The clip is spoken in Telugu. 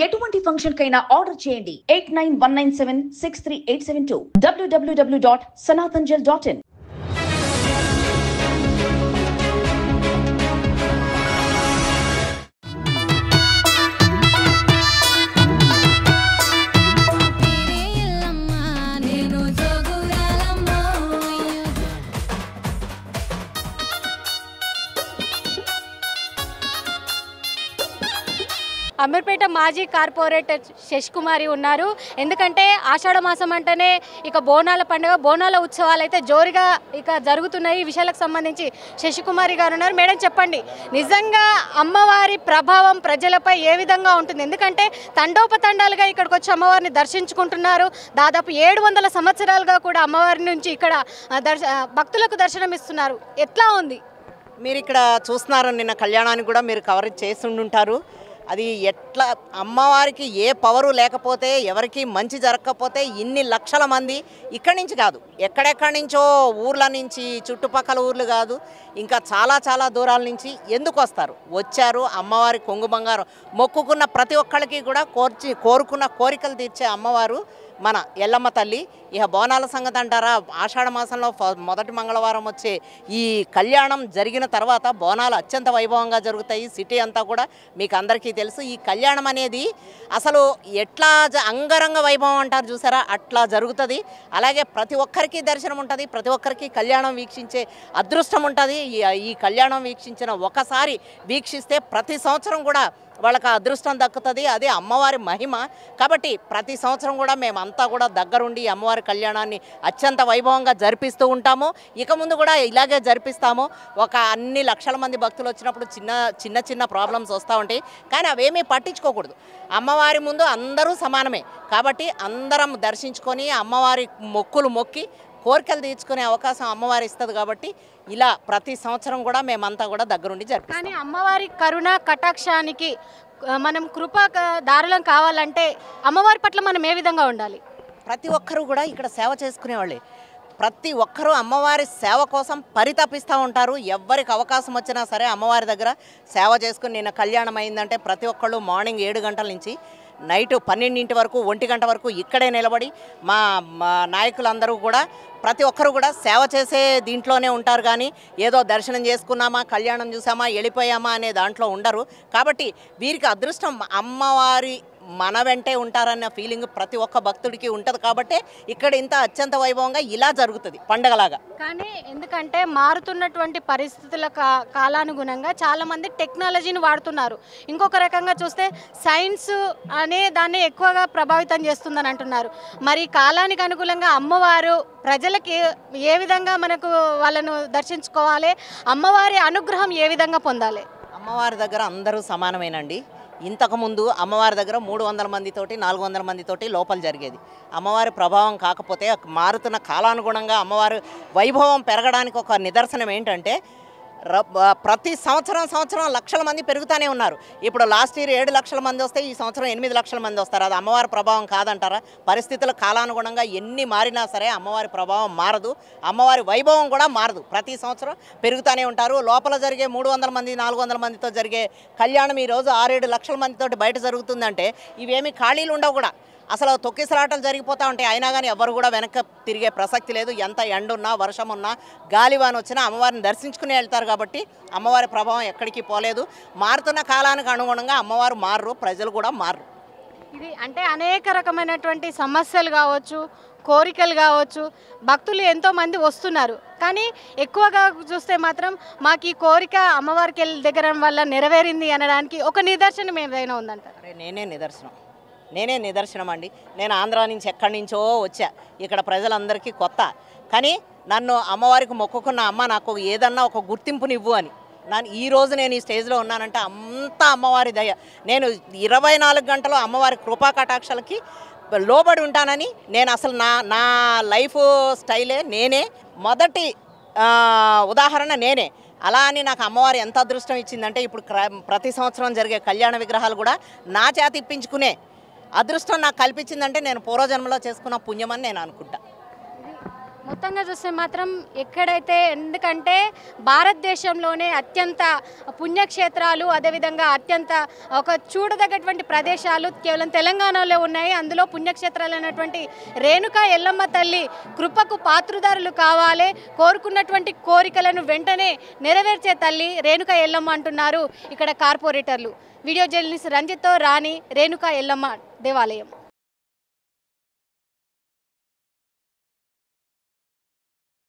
ఎటువంటి ఫంక్షన్ కైనా ఆర్డర్ చేయండి 8919763872 www.sanathanjal.in. అమీర్పేట మాజీ కార్పొరేటర్ శశికుమారి ఉన్నారు. ఎందుకంటే ఆషాఢ మాసం అంటేనే ఇక బోనాల పండుగ, బోనాల ఉత్సవాలు అయితే జోరుగా ఇక జరుగుతున్నాయి. ఈ విషయాలకు సంబంధించి శశికుమారి గారు ఉన్నారు. మేడం చెప్పండి, నిజంగా అమ్మవారి ప్రభావం ప్రజలపై ఏ విధంగా ఉంటుంది? ఎందుకంటే తండోపతండాలుగా ఇక్కడికి వచ్చి అమ్మవారిని దర్శించుకుంటున్నారు. దాదాపు 700 సంవత్సరాలుగా కూడా అమ్మవారి నుంచి ఇక్కడ భక్తులకు దర్శనం ఇస్తున్నారు. ఎట్లా ఉంది? మీరు ఇక్కడ చూస్తున్నారు, నిన్న కళ్యాణానికి కూడా మీరు కవరేజ్ చేస్తుంటారు. అది ఎట్లా అమ్మవారికి ఏ పవరు లేకపోతే, ఎవరికి మంచి జరగకపోతే ఇన్ని లక్షల మంది ఇక్కడి నుంచి కాదు, ఎక్కడెక్కడి నుంచో ఊర్ల నుంచి, చుట్టుపక్కల ఊర్లు కాదు, ఇంకా చాలా చాలా దూరాల నుంచి ఎందుకు వస్తారు? వచ్చారు. అమ్మవారి కొంగు బంగారం మొక్కుకున్న ప్రతి ఒక్కరికి కూడా కోరుకున్న కోరికలు తీర్చే అమ్మవారు మన ఎల్లమ్మ తల్లి. ఇక బోనాల సంగతి అంటారా, ఆషాఢ మాసంలో మొదటి మంగళవారం వచ్చే ఈ కళ్యాణం జరిగిన తర్వాత బోనాలు అత్యంత వైభవంగా జరుగుతాయి. సిటీ అంతా కూడా మీకు అందరికీ తెలుసు. ఈ కళ్యాణం అనేది అసలు ఎట్లా అంగరంగ వైభవం అంటారు చూసారా, అట్లా జరుగుతుంది. అలాగే ప్రతి ఒక్కరికి దర్శనం ఉంటుంది, ప్రతి ఒక్కరికి కళ్యాణం వీక్షించే అదృష్టం ఉంటుంది. ఈ కళ్యాణం వీక్షించిన ఒకసారి వీక్షిస్తే ప్రతి సంవత్సరం కూడా వాళ్ళకి అదృష్టం దక్కుతుంది. అదే అమ్మవారి మహిమ. కాబట్టి ప్రతి సంవత్సరం కూడా మేమంతా కూడా దగ్గరుండి అమ్మవారి కళ్యాణాన్ని అత్యంత వైభవంగా జరిపిస్తూ ఉంటాము. ఇక ముందు కూడా ఇలాగే జరిపిస్తాము. అన్ని లక్షల మంది భక్తులు వచ్చినప్పుడు చిన్న చిన్న ప్రాబ్లమ్స్ వస్తూ ఉంటాయి, కానీ అవేమీ పట్టించుకోకూడదు. అమ్మవారి ముందు అందరూ సమానమే. కాబట్టి అందరం దర్శించుకొని అమ్మవారి మొక్కులు మొక్కి కోరికలు తీర్చుకునే అవకాశం అమ్మవారి ఇస్తుంది. కాబట్టి ఇలా ప్రతి సంవత్సరం కూడా మేమంతా కూడా దగ్గరుండి జరిపిస్తాం. కానీ అమ్మవారి కరుణ కటాక్షానికి మనం కృపా దారులం కావాలంటే అమ్మవారి పట్ల మనం ఏ విధంగా ఉండాలి? ప్రతి ఒక్కరూ కూడా ఇక్కడ సేవ చేసుకునేవాళ్ళే. ప్రతి ఒక్కరూ అమ్మవారి సేవ కోసం పరితపిస్తూ ఉంటారు. ఎవరికి అవకాశం వచ్చినా సరే అమ్మవారి దగ్గర సేవ చేసుకుని, నిన్న కళ్యాణం అయిందంటే ప్రతి ఒక్కళ్ళు మార్నింగ్ 7 గంటల నుంచి నైట్ 12 వరకు, 1 గంట వరకు ఇక్కడే నిలబడి మా నాయకులందరూ కూడా ప్రతి ఒక్కరు కూడా సేవ చేసే దీంట్లోనే ఉంటారు. కానీ ఏదో దర్శనం చేసుకున్నామా, కళ్యాణం చూసామా, వెళ్ళిపోయామా అనే దాంట్లో ఉండరు. కాబట్టి వీరికి అదృష్టం అమ్మవారి మన వెంటే ఉంటారన్న ఫీలింగ్ ప్రతి ఒక్క భక్తుడికి ఉంటుంది. కాబట్టి ఇక్కడ ఇంత అత్యంత వైభవంగా ఇలా జరుగుతుంది పండగలాగా. కానీ ఎందుకంటే మారుతున్నటువంటి పరిస్థితుల కాలానుగుణంగా చాలామంది టెక్నాలజీని వాడుతున్నారు. ఇంకొక రకంగా చూస్తే సైన్స్ అనే దాన్ని ఎక్కువగా ప్రభావితం చేస్తుందని అంటున్నారు. మరి కాలానికి అనుకూలంగా అమ్మవారు ప్రజలకి ఏ విధంగా మనకు వాళ్ళను దర్శించుకోవాలి, అమ్మవారి అనుగ్రహం ఏ విధంగా పొందాలి? అమ్మవారి దగ్గర అందరూ సమానమేనండి. ఇంతకుముందు అమ్మవారి దగ్గర 300 మందితోటి 400 మందితోటి లోపల జరిగేది. అమ్మవారి ప్రభావం కాకపోతే మారుతున్న కాలానుగుణంగా అమ్మవారి వైభవం పెరగడానికి ఒక నిదర్శనం ఏంటంటే ప్రతి సంవత్సరం లక్షల మంది పెరుగుతూనే ఉన్నారు. ఇప్పుడు లాస్ట్ ఇయర్ 7 లక్షల మంది వస్తే ఈ సంవత్సరం 8 లక్షల మంది వస్తారు. అది అమ్మవారి ప్రభావం కాదంటారా? పరిస్థితుల కాలానుగుణంగా ఎన్ని మారినా సరే అమ్మవారి ప్రభావం మారదు, అమ్మవారి వైభవం కూడా మారదు. ప్రతి సంవత్సరం పెరుగుతూనే ఉంటారు. లోపల జరిగే 300 మంది 400 మందితో జరిగే కళ్యాణం ఈరోజు 6-7 లక్షల మందితోటి బయట జరుగుతుందంటే ఇవేమీ ఖాళీలు ఉండవు కూడా. అసలు తొక్కిసలాటలు జరిగిపోతూ ఉంటాయి. అయినా కానీ ఎవరు కూడా వెనక్కి తిరిగే ప్రసక్తి లేదు. ఎంత ఎండున్నా, వర్షం ఉన్నా, గాలివాన వచ్చినా అమ్మవారిని దర్శించుకుని వెళ్తారు. కాబట్టి అమ్మవారి ప్రభావం ఎక్కడికి పోలేదు. మారుతున్న కాలానికి అనుగుణంగా అమ్మవారు మారరు, ప్రజలు కూడా మారరు. ఇది అంటే అనేక రకమైనటువంటి సమస్యలు కావచ్చు, కోరికలు కావచ్చు, భక్తులు ఎంతోమంది వస్తున్నారు. కానీ ఎక్కువగా చూస్తే మాత్రం మాకు ఈ కోరిక అమ్మవారికి దగ్గర వల్ల నెరవేరింది అనడానికి ఒక నిదర్శనం ఏదైనా ఉందంట? నేనే నిదర్శనం అండి. నేను ఆంధ్రా నుంచి ఎక్కడి నుంచో వచ్చా. ఇక్కడ ప్రజలందరికీ కొత్త. కానీ నన్ను అమ్మవారికి మొక్కుకున్న అమ్మ నాకు ఏదన్నా ఒక గుర్తింపునివ్వు అని ఈరోజు నేను ఈ స్టేజ్లో ఉన్నానంటే అంతా అమ్మవారి దయ. నేను 24 గంటలు అమ్మవారి కృపా కటాక్షలకి లోబడి ఉంటానని నేను అసలు నా లైఫ్ స్టైలే నేనే మొదటి ఉదాహరణ నేనే. అలా అని నాకు అమ్మవారు ఎంత అదృష్టం ఇచ్చిందంటే ఇప్పుడు ప్రతి సంవత్సరం జరిగే కళ్యాణ విగ్రహాలు కూడా నా చేత ఇప్పించుకునే అదృష్టం నాకు కల్పించిందంటే నేను పూర్వజన్మలో చేసుకున్న పుణ్యమని నేను అనుకుంటా. మొత్తంగా చూస్తే మాత్రం ఎక్కడైతే, ఎందుకంటే భారతదేశంలోనే అత్యంత పుణ్యక్షేత్రాలు, అదేవిధంగా అత్యంత ఒక చూడదగ్గటువంటి ప్రదేశాలు కేవలం తెలంగాణలో ఉన్నాయి. అందులో పుణ్యక్షేత్రాలు అయినటువంటి రేణుకా ఎల్లమ్మ తల్లి కృపకు పాత్రుదారులు కావాలి, కోరుకున్నటువంటి కోరికలను వెంటనే నెరవేర్చే తల్లి రేణుకా ఎల్లమ్మ అంటున్నారు ఇక్కడ కార్పొరేటర్లు. వీడియో జర్నలిస్ట్ రంజిత్తో రాణి, రేణుకా ఎల్లమ్మ దేవాలయం.